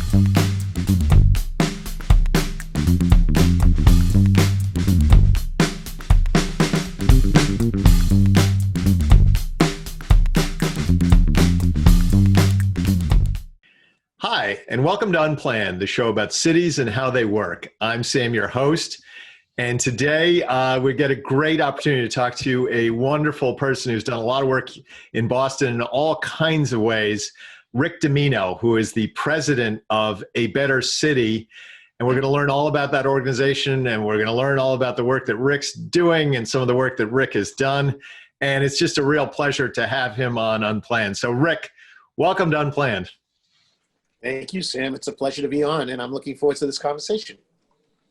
Hi, and welcome to Unplanned, the show about cities and how they work. I'm Sam, your host, and today we get a great opportunity to talk to a wonderful person who's done a lot of work in Boston in all kinds of ways, Rick Dimino, who is the president of A Better City. And we're going to learn all about that organization, and we're going to learn all about the work that Rick's doing and some of the work that Rick has done. And it's just a real pleasure to have him on Unplanned. So Rick, welcome to Unplanned. Thank you, Sam. It's a pleasure to be on, and I'm looking forward to this conversation.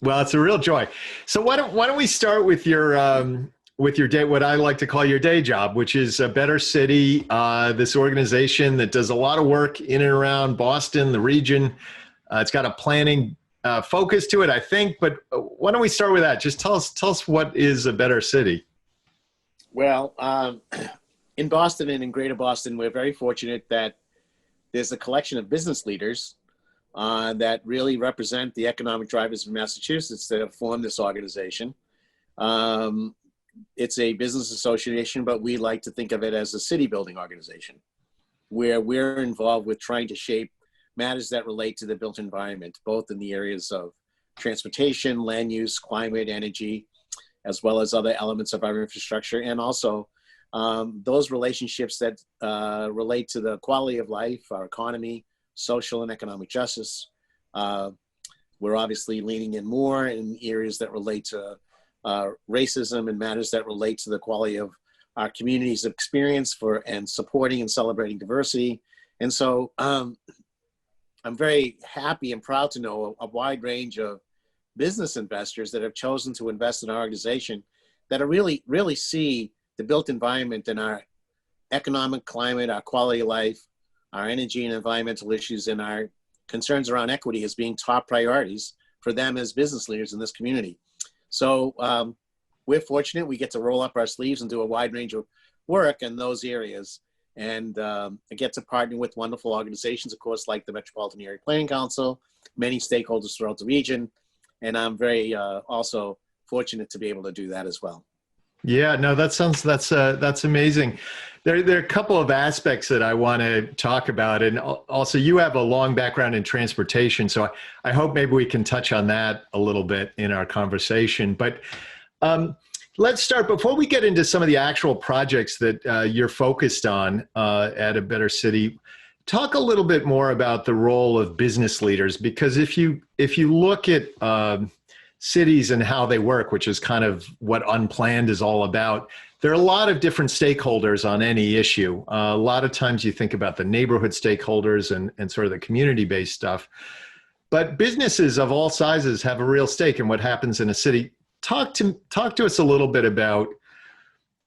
Well, it's a real joy. So why don't we start with your day, what I like to call your day job, which is A Better City, this organization that does a lot of work in and around Boston, the region. It's got a planning focus to it, I think. But why don't we start with that? Just tell us what is A Better City. Well, in Boston and in Greater Boston, we're very fortunate that there's a collection of business leaders that really represent the economic drivers of Massachusetts that have formed this organization. It's a business association, but we like to think of it as a city building organization, where we're involved with trying to shape matters that relate to the built environment, both in the areas of transportation, land use, climate, energy, as well as other elements of our infrastructure, and also those relationships that relate to the quality of life, our economy, social and economic justice. We're obviously leaning in more in areas that relate to racism and matters that relate to the quality of our community's experience and supporting and celebrating diversity. And so I'm very happy and proud to know a wide range of business investors that have chosen to invest in our organization that are really see the built environment and our economic climate, our quality of life, our energy and environmental issues, and our concerns around equity as being top priorities for them as business leaders in this community. So we're fortunate we get to roll up our sleeves and do a wide range of work in those areas. And I get to partner with wonderful organizations, of course, like the Metropolitan Area Planning Council, many stakeholders throughout the region. And I'm very also fortunate to be able to do that as well. Yeah, no, that's amazing. There are a couple of aspects that I want to talk about, and also you have a long background in transportation, so I hope maybe we can touch on that a little bit in our conversation. But let's start, before we get into some of the actual projects that you're focused on at A Better City. Talk a little bit more about the role of business leaders, because if you look at cities and how they work, which is kind of what Unplanned is all about, there are a lot of different stakeholders on any issue. A lot of times you think about the neighborhood stakeholders and sort of the community-based stuff, but businesses of all sizes have a real stake in what happens in a city. Talk to us a little bit about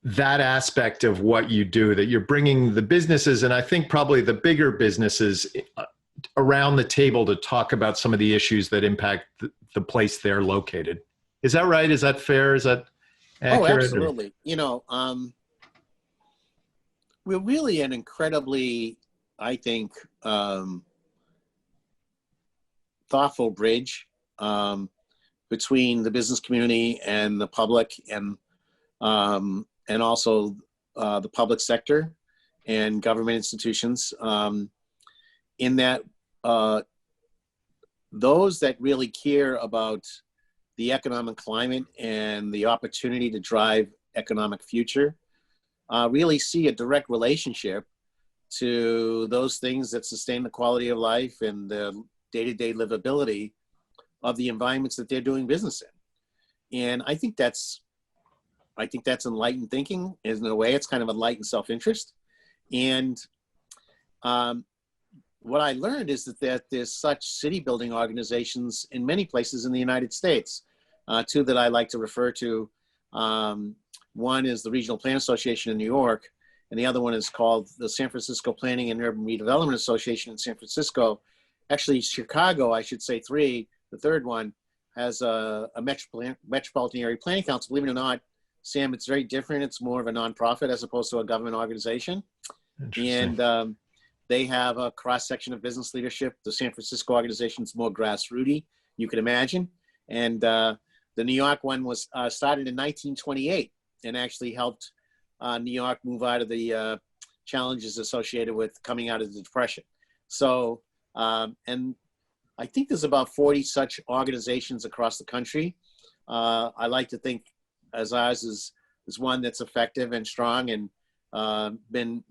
that aspect of what you do, that you're bringing the businesses, and I think probably the bigger businesses, around the table to talk about some of the issues that impact the place they're located. Is that right? Is that fair? Is that accurate? Oh, absolutely. We're really an incredibly, I think, thoughtful bridge between the business community and the public, and also the public sector and government institutions. In that those that really care about the economic climate and the opportunity to drive economic future really see a direct relationship to those things that sustain the quality of life and the day-to-day livability of the environments that they're doing business in. And I think that's enlightened thinking. In a way, it's kind of enlightened self-interest. And what I learned is that there's such city building organizations in many places in the United States. Two that I like to refer to. One is the Regional Plan Association in New York, and the other one is called the San Francisco Planning and Urban Redevelopment Association in San Francisco. Actually, Chicago, I should say three. The third one has a Metropolitan Area Planning Council. Believe it or not, Sam, it's very different. It's more of a nonprofit as opposed to a government organization. And They have a cross-section of business leadership. The San Francisco organization is more grassrooty, you can imagine. And the New York one was started in 1928 and actually helped New York move out of the challenges associated with coming out of the Depression. So, and I think there's about 40 such organizations across the country. I like to think as ours is one that's effective and strong, and been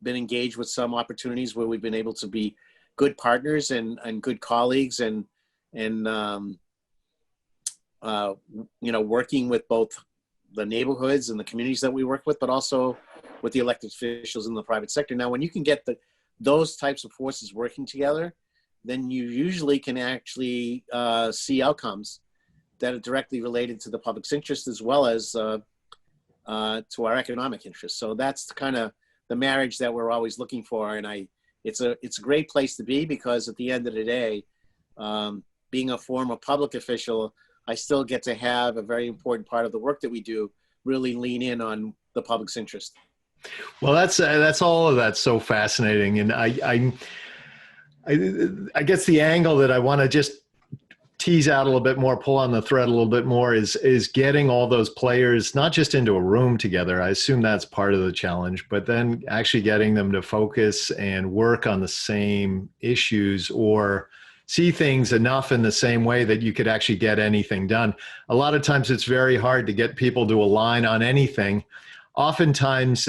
engaged with some opportunities where we've been able to be good partners and good colleagues, and working with both the neighborhoods and the communities that we work with, but also with the elected officials in the private sector. Now, when you can get those types of forces working together, then you usually can actually see outcomes that are directly related to the public's interest as well as to our economic interests. So that's kind of the marriage that we're always looking for. And it's a great place to be, because at the end of the day, being a former public official, I still get to have a very important part of the work that we do really lean in on the public's interest. Well, that's all of that's so fascinating. And I guess the angle that I want to just tease out a little bit more, pull on the thread a little bit more, is getting all those players not just into a room together. I assume that's part of the challenge, but then actually getting them to focus and work on the same issues or see things enough in the same way that you could actually get anything done. A lot of times it's very hard to get people to align on anything. Oftentimes,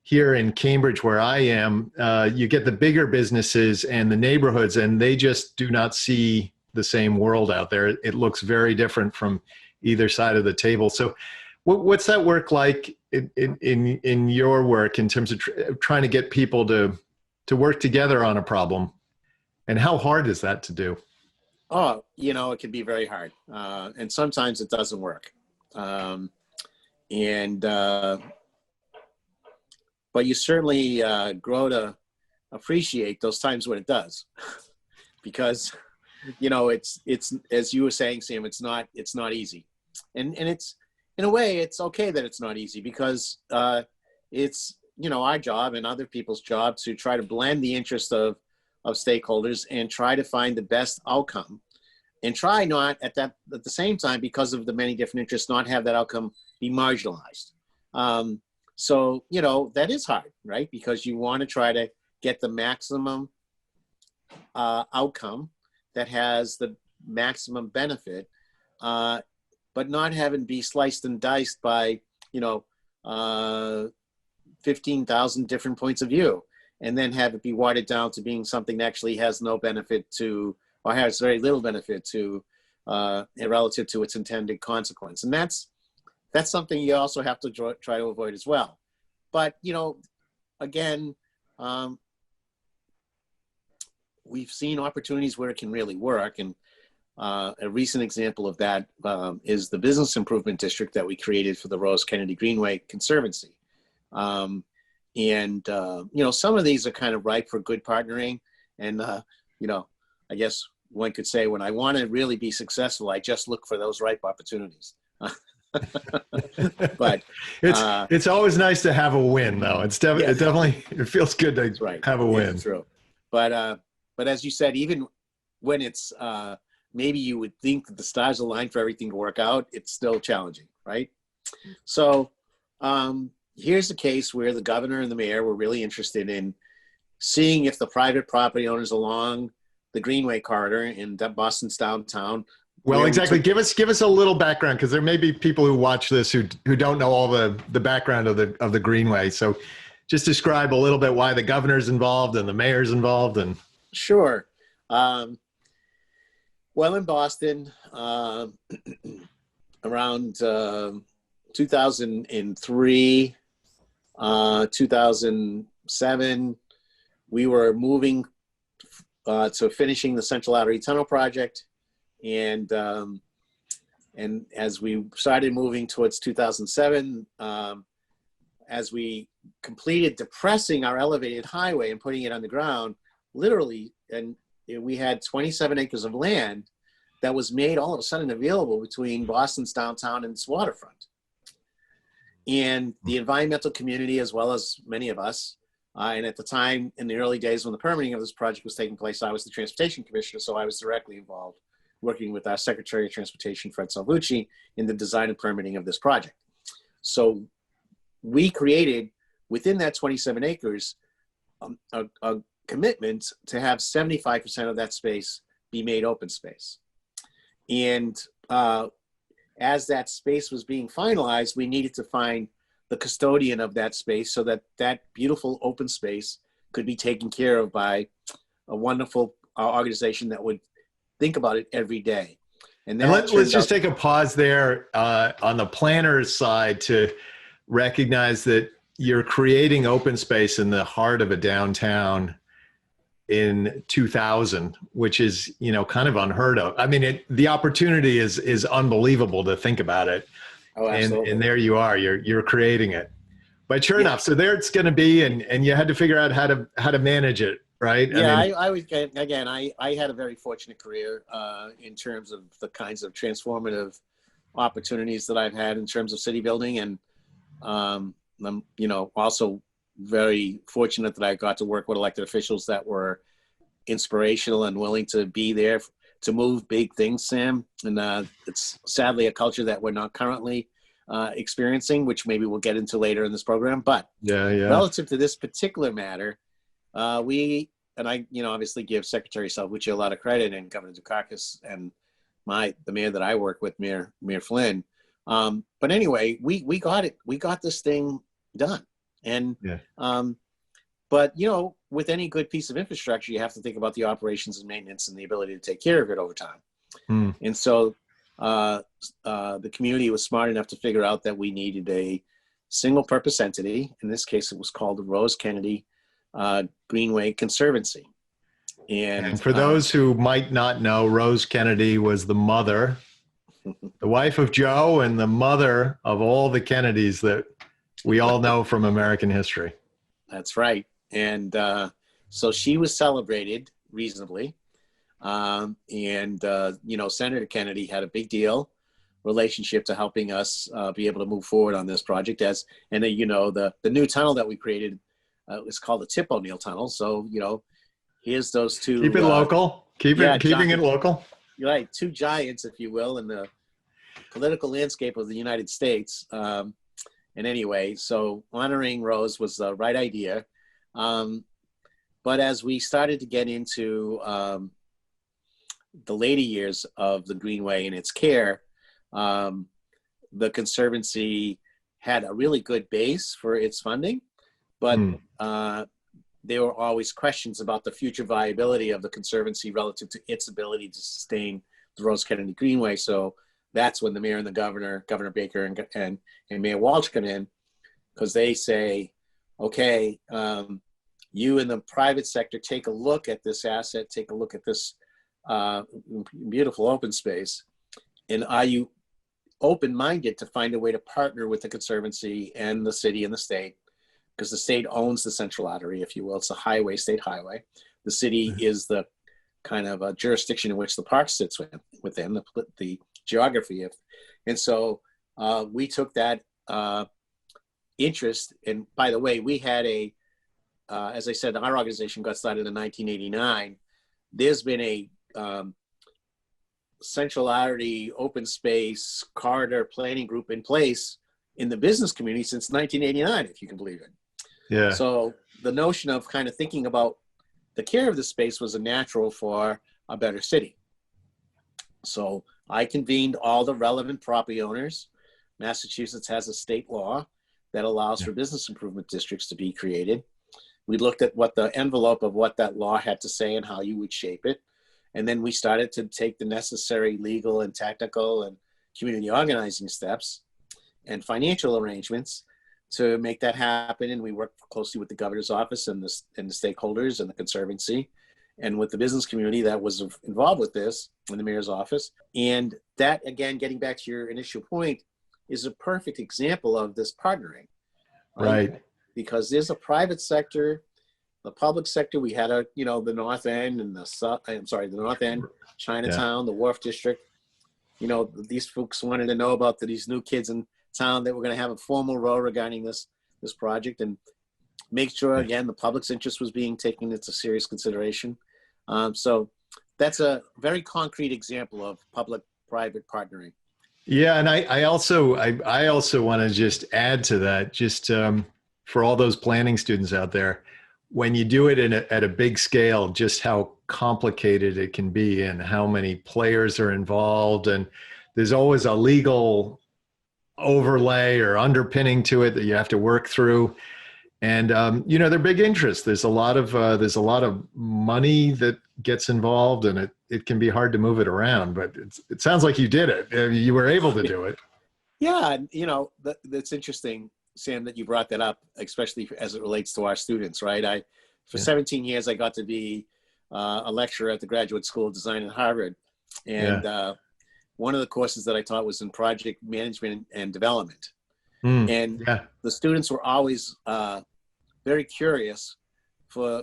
here in Cambridge, where I am, you get the bigger businesses and the neighborhoods, and they just do not see the same world out there. It looks very different from either side of the table. So what's that work like in your work in terms of trying to get people to work together on a problem? And how hard is that to do? Oh, it can be very hard. And sometimes it doesn't work. But you certainly grow to appreciate those times when it does, because it's as you were saying, Sam, it's not easy, and it's, in a way, it's okay that it's not easy, because it's our job and other people's job to try to blend the interest of stakeholders and try to find the best outcome, and try not at the same time, because of the many different interests, not have that outcome be marginalized. So that is hard, right? Because you want to try to get the maximum outcome that has the maximum benefit, but not having be sliced and diced by 15,000 different points of view, and then have it be watered down to being something that actually has no benefit to, or has very little benefit to, relative to its intended consequence. And that's something you also have to try to avoid as well. But again, we've seen opportunities where it can really work, and a recent example of that is the business improvement district that we created for the Rose Kennedy Greenway Conservancy. Some of these are kind of ripe for good partnering, and I guess one could say, when I want to really be successful, I just look for those ripe opportunities. But it's always nice to have a win, though. It definitely feels good to have a win. It's true. But as you said, even when it's maybe you would think that the stars align for everything to work out, it's still challenging, right? So here's a case where the governor and the mayor were really interested in seeing if the private property owners along the Greenway corridor in Boston's downtown. Well, exactly. Give us a little background, because there may be people who watch this who don't know all the background of the Greenway. So just describe a little bit why the governor's involved and the mayor's involved. And sure. Well, in Boston, around 2003, 2007, we were moving to finishing the Central Artery Tunnel project. And as we started moving towards 2007, as we completed depressing our elevated highway and putting it underground, literally, and we had 27 acres of land that was made all of a sudden available between Boston's downtown and its waterfront. And the environmental community, as well as many of us, And at the time, in the early days when the permitting of this project was taking place, I was the transportation commissioner, so I was directly involved working with our Secretary of Transportation, Fred Salvucci, in the design and permitting of this project. So we created, within that 27 acres, a commitment to have 75% of that space be made open space. And as that space was being finalized, we needed to find the custodian of that space so that that beautiful open space could be taken care of by a wonderful organization that would think about it every day. And let's just take a pause there on the planner's side to recognize that you're creating open space in the heart of a downtown in 2000, which is, you know, kind of unheard of. I mean, the opportunity is unbelievable to think about it. Oh, absolutely. And there you are, you're creating it. But sure enough, so there it's going to be, and you had to figure out how to manage it, right? Yeah, I was, again, I had a very fortunate career in terms of the kinds of transformative opportunities that I've had in terms of city building. And I'm, you know, also very fortunate that I got to work with elected officials that were inspirational and willing to be there to move big things, Sam. And it's sadly a culture that we're not currently experiencing, which maybe we'll get into later in this program. But relative to this particular matter, we, and I, you know, obviously give Secretary Salvucci a lot of credit, and Governor Dukakis and the mayor that I work with, Mayor Flynn. But anyway, we got it. We got this thing done. And, but, you know, with any good piece of infrastructure, you have to think about the operations and maintenance and the ability to take care of it over time. And so the community was smart enough to figure out that we needed a single purpose entity. In this case, it was called the Rose Kennedy Greenway Conservancy. And for those who might not know, Rose Kennedy was the mother, the wife of Joe, and the mother of all the Kennedys that we all know from American history. That's right. And so she was celebrated reasonably. And, you know, Senator Kennedy had a big deal relationship to helping us be able to move forward on this project. And you know, the new tunnel that we created is called the Tip O'Neill Tunnel. So, you know, here's those two. Keep it local. Keeping it local. Right. Two giants, if you will, in the political landscape of the United States. And anyway, so honoring Rose was the right idea. But as we started to get into the later years of the Greenway and its care, the Conservancy had a really good base for its funding, but there were always questions about the future viability of the Conservancy relative to its ability to sustain the Rose Kennedy Greenway. So that's when the mayor and the governor, Governor Baker and Mayor Walsh come in, because they say, okay, you in the private sector take a look at this asset, take a look at this beautiful open space, and are you open-minded to find a way to partner with the Conservancy and the city and the state? Because the state owns the Central Artery, if you will. It's a highway, state highway. The city is the kind of a jurisdiction in which the park sits within the geography of. And so we took that interest. And by the way, we had as I said, our organization got started in 1989. There's been a Central Artery open space corridor planning group in place in the business community since 1989, if you can believe it. Yeah. So the notion of kind of thinking about the care of the space was a natural for a better city. So I convened all the relevant property owners. Massachusetts has a state law that allows for business improvement districts to be created. We looked at what the envelope of what that law had to say and how you would shape it. And then we started to take the necessary legal and technical and community organizing steps and financial arrangements to make that happen. And we worked closely with the governor's office and the stakeholders and the Conservancy and with the business community that was involved with this in the mayor's office. And that, again, getting back to your initial point, is a perfect example of this partnering. Right. Because there's a private sector, the public sector. We had the North End and the North End, Chinatown, the Wharf District. You know, these folks wanted to know about these new kids in town that were going to have a formal role regarding this project. And make sure, again, the public's interest was being taken into serious consideration. So that's a very concrete example of public-private partnering. Yeah, and I also want to just add to that, just for all those planning students out there, when you do it at a big scale, just how complicated it can be and how many players are involved, and there's always a legal overlay or underpinning to it that you have to work through. And they're big interests. There's a lot of money that gets involved, and it can be hard to move it around. But it sounds like you did it. You were able to do it. Yeah, that's interesting, Sam, that you brought that up, especially as it relates to our students, right? For 17 years, I got to be a lecturer at the Graduate School of Design at Harvard, and one of the courses that I taught was in project management and development. And the students were always very curious for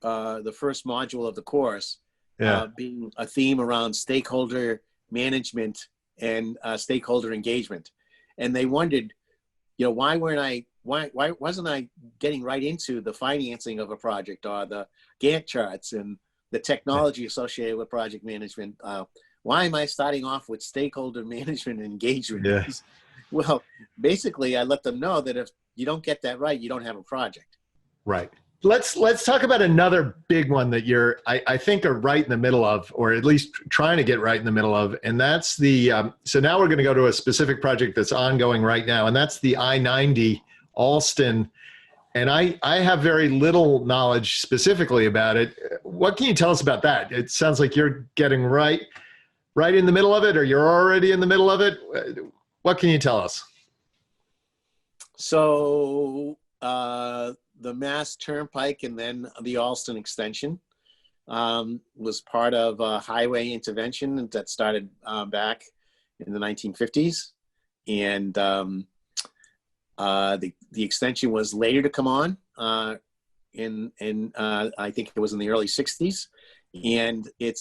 the first module of the course, being a theme around stakeholder management and stakeholder engagement. And they wondered, why wasn't I getting right into the financing of a project or the Gantt charts and the technology associated with project management? Why am I starting off with stakeholder management and engagement? Yeah. Well, basically, I let them know that if you don't get that right, you don't have a project. Right. Let's talk about another big one that I think are right in the middle of, or at least trying to get right in the middle of, and that's the, so now we're going to go to a specific project that's ongoing right now, and that's the I-90 Alston. And I have very little knowledge specifically about it. What can you tell us about that? It sounds like you're getting right in the middle of it, or you're already in the middle of it. What can you tell us? So the Mass Turnpike and then the Alston extension was part of a highway intervention that started back in the 1950s. And the extension was later to come on I think it was in the early 60s. And it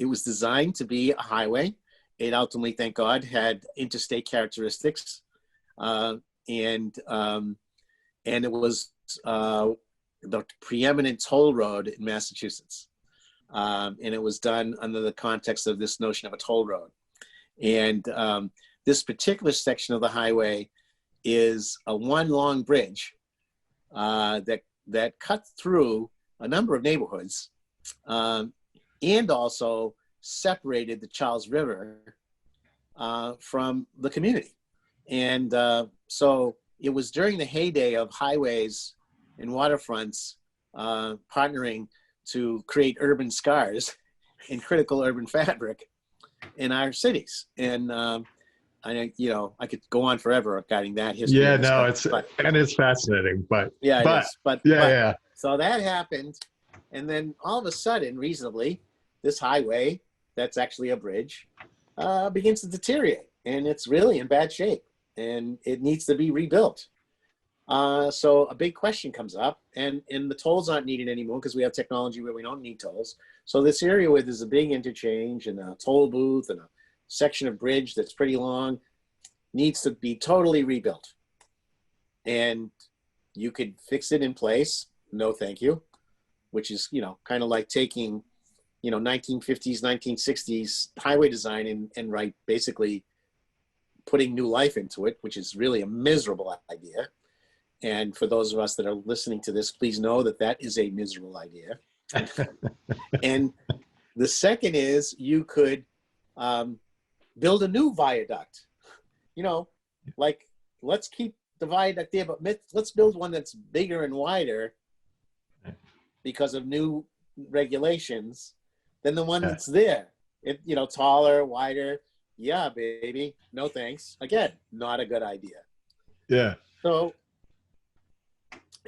was designed to be a highway. It ultimately, thank God, had interstate characteristics, and it was the preeminent toll road in Massachusetts, and it was done under the context of this notion of a toll road. And this particular section of the highway is a one long bridge that cut through a number of neighborhoods, and also separated the Charles River from the community. And so it was during the heyday of highways and waterfronts partnering to create urban scars and critical urban fabric in our cities. And I could go on forever regarding that history. Yeah, no, it's fascinating, but it is. But yeah. So that happened, and then all of a sudden, reasonably, this highway that's actually a bridge begins to deteriorate, and it's really in bad shape, and it needs to be rebuilt. So a big question comes up, and the tolls aren't needed anymore because we have technology where we don't need tolls. So this area where there's a big interchange and a toll booth and a section of bridge that's pretty long needs to be totally rebuilt. And you could fix it in place, no thank you, which is, kind of like taking 1950s, 1960s highway design and basically putting new life into it, which is really a miserable idea. And for those of us that are listening to this, please know that that is a miserable idea. And the second is you could build a new viaduct. Let's keep the viaduct there, but let's build one that's bigger and wider because of new regulations than the one that's there. Taller, wider. Yeah, baby. No thanks. Again, not a good idea. Yeah. So,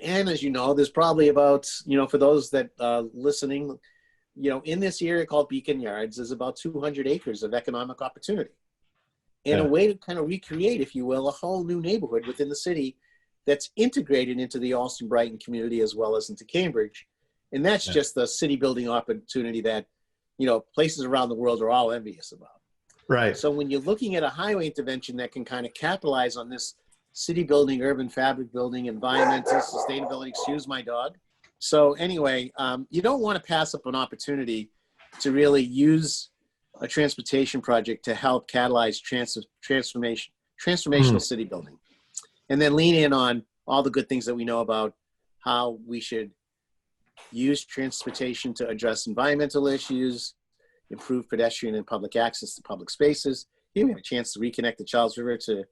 and as you know, there's probably about, for those that listening, in this area called Beacon Yards, there's about 200 acres of economic opportunity. And a way to kind of recreate, if you will, a whole new neighborhood within the city that's integrated into the Alston-Brighton community as well as into Cambridge. And that's just the city building opportunity that, places around the world are all envious about. Right. So when you're looking at a highway intervention that can kind of capitalize on this city building, urban fabric building, environmental sustainability. Excuse my dog. So anyway, you don't want to pass up an opportunity to really use a transportation project to help catalyze transformational city building, and then lean in on all the good things that we know about how we should use transportation to address environmental issues, improve pedestrian and public access to public spaces. Here we have a chance to reconnect the Charles River to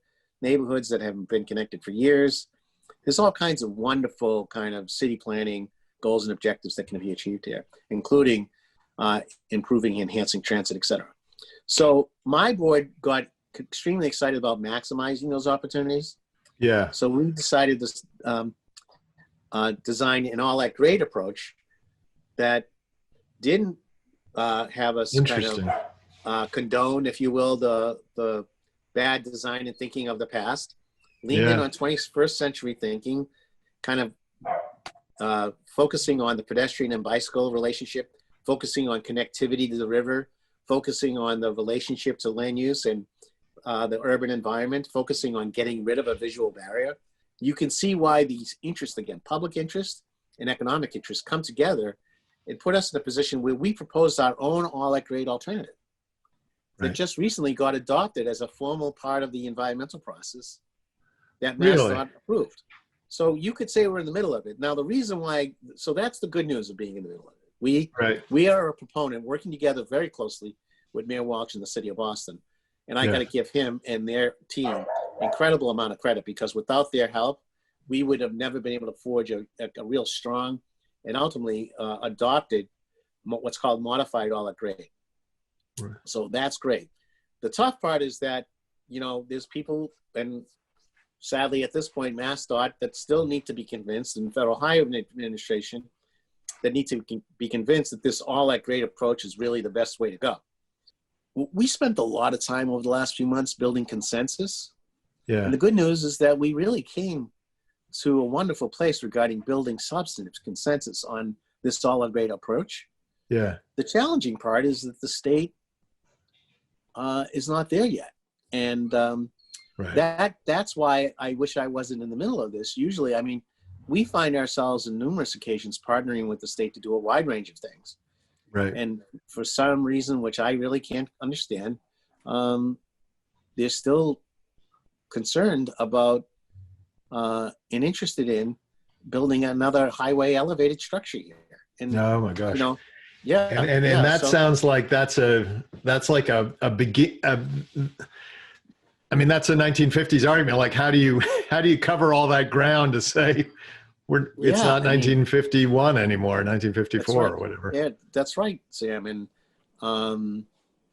neighborhoods that haven't been connected for years. There's all kinds of wonderful kind of city planning goals and objectives that can be achieved here, including improving, enhancing transit, et cetera. So my board got extremely excited about maximizing those opportunities. Yeah. So we decided to design an all-at-grade approach that didn't have us kind of condone, if you will, the bad design and thinking of the past. Leaned in on 21st century thinking, kind of focusing on the pedestrian and bicycle relationship, focusing on connectivity to the river, focusing on the relationship to land use and the urban environment, focusing on getting rid of a visual barrier. You can see why these interests, again, public interest and economic interest, come together and put us in a position where we proposed our own all-at-grade alternative that just recently got adopted as a formal part of the environmental process that Mass Pike approved. So you could say we're in the middle of it. Now, the reason why, so that's the good news of being in the middle of it. We are a proponent working together very closely with Mayor Walsh and the city of Boston. And I got to give him and their team incredible amount of credit, because without their help, we would have never been able to forge a real strong and ultimately adopted what's called modified all-at-grade. So that's great. The tough part is that, you know, there's people, and sadly at this point, MassDOT, that still need to be convinced, and Federal Highway Administration that need to be convinced that this all-at-grade approach is really the best way to go. We spent a lot of time over the last few months building consensus. And the good news is that we really came to a wonderful place regarding building substantive consensus on this all-at-grade approach. The challenging part is that the state is not there yet. And that's why I wish I wasn't in the middle of this. Usually, I mean, we find ourselves in numerous occasions partnering with the state to do a wide range of things. And for some reason, which I really can't understand, they're still concerned about and interested in building another highway elevated structure here. And, oh my gosh. You know, and that sounds like that's like a begin. I mean, that's a 1950s argument. Like, how do you cover all that ground to say it's not 1951 anymore, 1954 or whatever? Yeah, that's right, Sam. And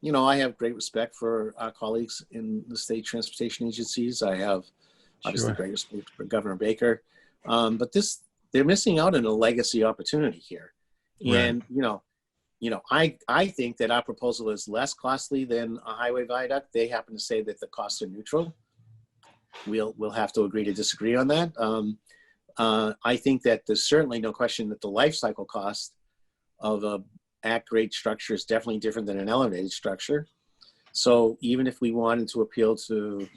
you know, I have great respect for our colleagues in the state transportation agencies. I have obviously great respect for Governor Baker, but they're missing out on a legacy opportunity here. And you know, I think that our proposal is less costly than a highway viaduct. They happen to say that the costs are neutral. We'll have to agree to disagree on that. I think that there's certainly no question that the life cycle cost of a at-grade structure is definitely different than an elevated structure. So even if we wanted to appeal to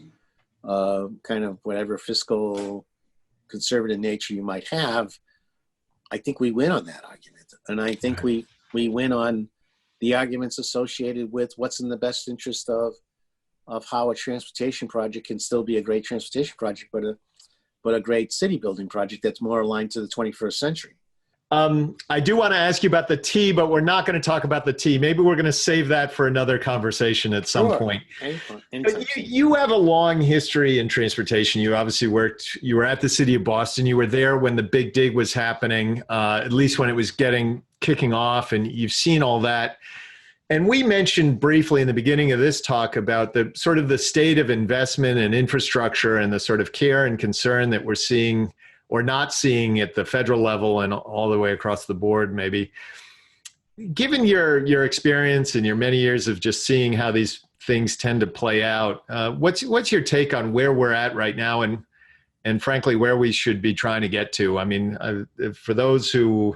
kind of whatever fiscal conservative nature you might have, I think we win on that argument. And I think we win on the arguments associated with what's in the best interest of how a transportation project can still be a great transportation project, but a great city building project that's more aligned to the 21st century. I do want to ask you about the T, but we're not going to talk about the T. Maybe we're going to save that for another conversation at some point. But you have a long history in transportation. You obviously you were at the city of Boston. You were there when the big dig was happening, at least when it was kicking off, and you've seen all that. And we mentioned briefly in the beginning of this talk about the sort of the state of investment and infrastructure and the sort of care and concern that we're seeing or not seeing at the federal level and all the way across the board, maybe. Given your experience and your many years of just seeing how these things tend to play out, what's your take on where we're at right now and frankly, where we should be trying to get to? I mean, for those who,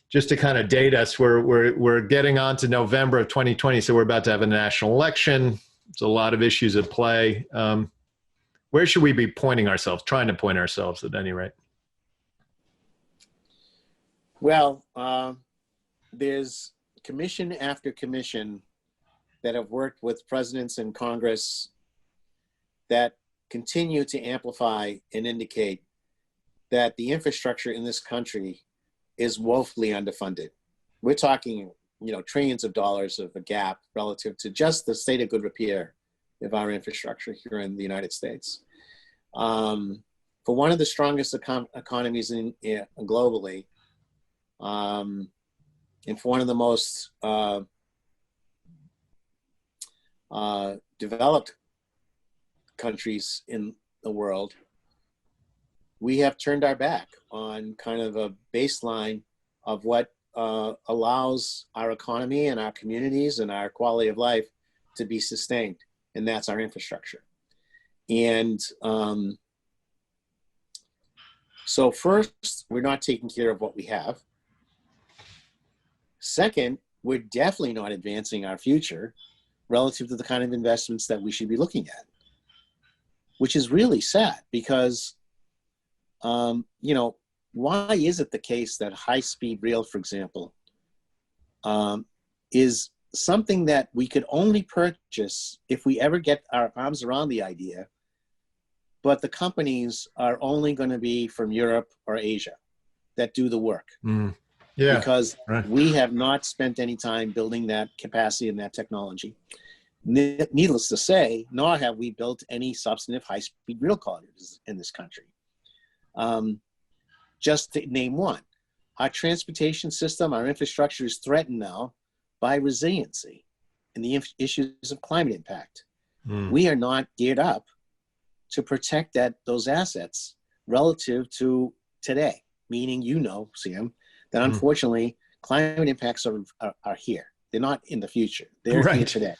just to kind of date us, we're getting on to November of 2020, so we're about to have a national election. There's a lot of issues at play. where should we be pointing ourselves, trying to point ourselves at any rate? Well, there's commission after commission that have worked with presidents and Congress that continue to amplify and indicate that the infrastructure in this country is woefully underfunded. We're talking, trillions of dollars of a gap relative to just the state of good repair of our infrastructure here in the United States. For one of the strongest economies globally, and for one of the most developed countries in the world, we have turned our back on kind of a baseline of what allows our economy and our communities and our quality of life to be sustained, and that's our infrastructure. And so first, we're not taking care of what we have. Second, we're definitely not advancing our future relative to the kind of investments that we should be looking at, which is really sad because, why is it the case that high-speed rail, for example, is something that we could only purchase if we ever get our arms around the idea, but the companies are only going to be from Europe or Asia that do the work? Yeah, because right. We have not spent any time building that capacity and that technology. Needless to say, nor have we built any substantive high-speed rail corridors in this country. Just to name one, our transportation system, our infrastructure is threatened now by resiliency and the issues of climate impact. We are not geared up to protect those assets relative to today, meaning, Sam, that unfortunately climate impacts are here. They're not in the future. They're here today.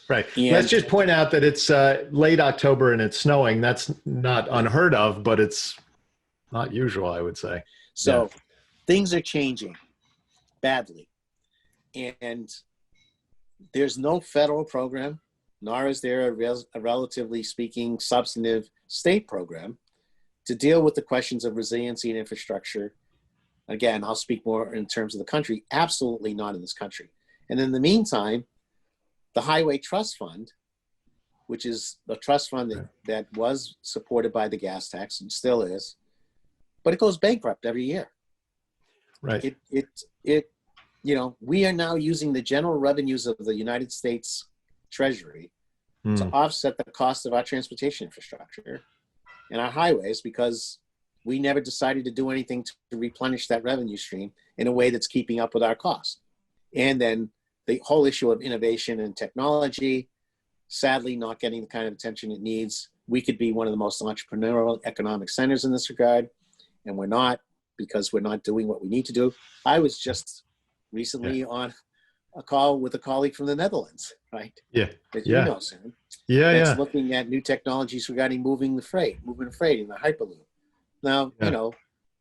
Right. And let's just point out that it's late October and it's snowing. That's not unheard of, but it's not usual, I would say. So things are changing badly. And there's no federal program, nor is there a relatively speaking substantive state program to deal with the questions of resiliency and infrastructure. Again, I'll speak more in terms of the country. Absolutely not in this country. And in the meantime, the Highway Trust Fund, which is the trust fund that was supported by the gas tax and still is, but it goes bankrupt every year. Right. We are now using the general revenues of the United States Treasury to offset the cost of our transportation infrastructure and our highways because we never decided to do anything to replenish that revenue stream in a way that's keeping up with our costs. And then the whole issue of innovation and technology, sadly not getting the kind of attention it needs. We could be one of the most entrepreneurial economic centers in this regard, and we're not because we're not doing what we need to do. I was just recently on a call with a colleague from the Netherlands, right? Yeah. Sam. That's looking at new technologies regarding moving freight in the Hyperloop. Now,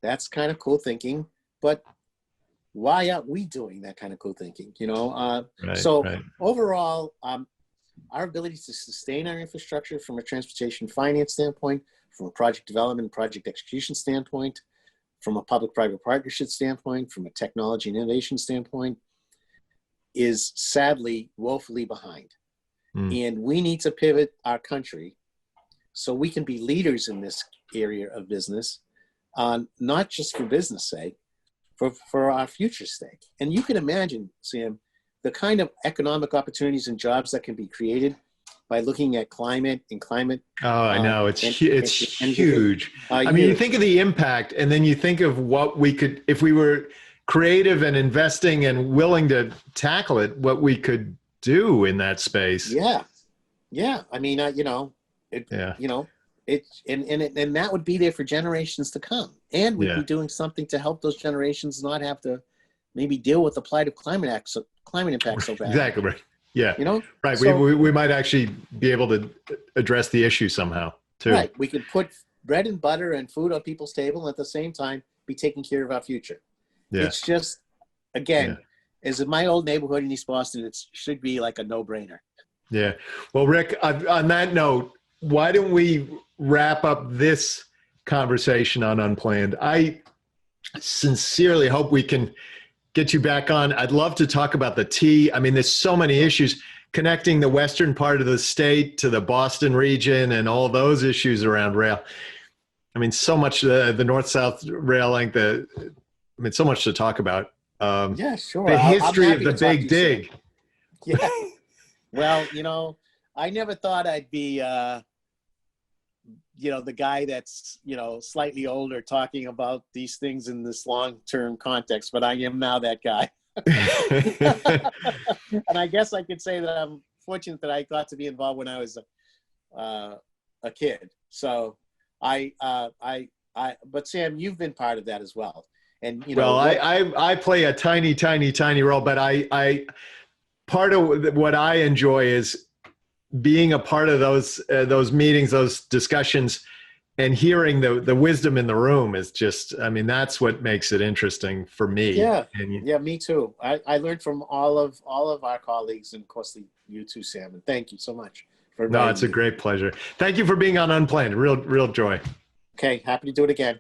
that's kind of cool thinking, but why aren't we doing that kind of cool thinking? Overall, our ability to sustain our infrastructure from a transportation finance standpoint, from a project development and project execution standpoint, from a public-private partnership standpoint, from a technology and innovation standpoint, is sadly woefully behind. And we need to pivot our country so we can be leaders in this area of business, not just for business sake, for our future's sake. And you can imagine, Sam, the kind of economic opportunities and jobs that can be created by looking at climate. Oh, I know. It's huge. I mean, you think of the impact and then you think of what we could, if we were creative and investing and willing to tackle it, what we could do in that space. Yeah. I mean, and that would be there for generations to come. And we'd be doing something to help those generations not have to maybe deal with the plight of climate impact so bad. Exactly right. Yeah. Right. So, we might actually be able to address the issue somehow too. Right. We could put bread and butter and food on people's table and at the same time be taking care of our future. Yeah. It's just, again, as in my old neighborhood in East Boston, it should be like a no-brainer. Yeah. Well, Rick, on that note, why don't we wrap up this conversation on Unplanned, I sincerely hope we can get you back on. I'd love to talk about the T. I mean, there's so many issues connecting the western part of the state to the Boston region and all those issues around rail. I mean, so much, the north-south rail link, so much to talk about. Yeah, sure. The I'm history of happy the to talk to Big you, Dig. Sam. Yeah. Well, I never thought I'd be, the guy that's, slightly older talking about these things in this long-term context, but I am now that guy. And I guess I could say that I'm fortunate that I got to be involved when I was a kid. So but Sam, you've been part of that as well. And, Well, I play a tiny, tiny, tiny role, but I part of what I enjoy is being a part of those meetings, those discussions, and hearing the wisdom in the room is just, I mean, that's what makes it interesting for me. Yeah. Yeah, me too. I learned from all of our colleagues, and of course you too, Sam. And thank you so much for inviting No, it's a me. great pleasure. Thank you for being on Unplanned. Real joy. Okay, happy to do it again.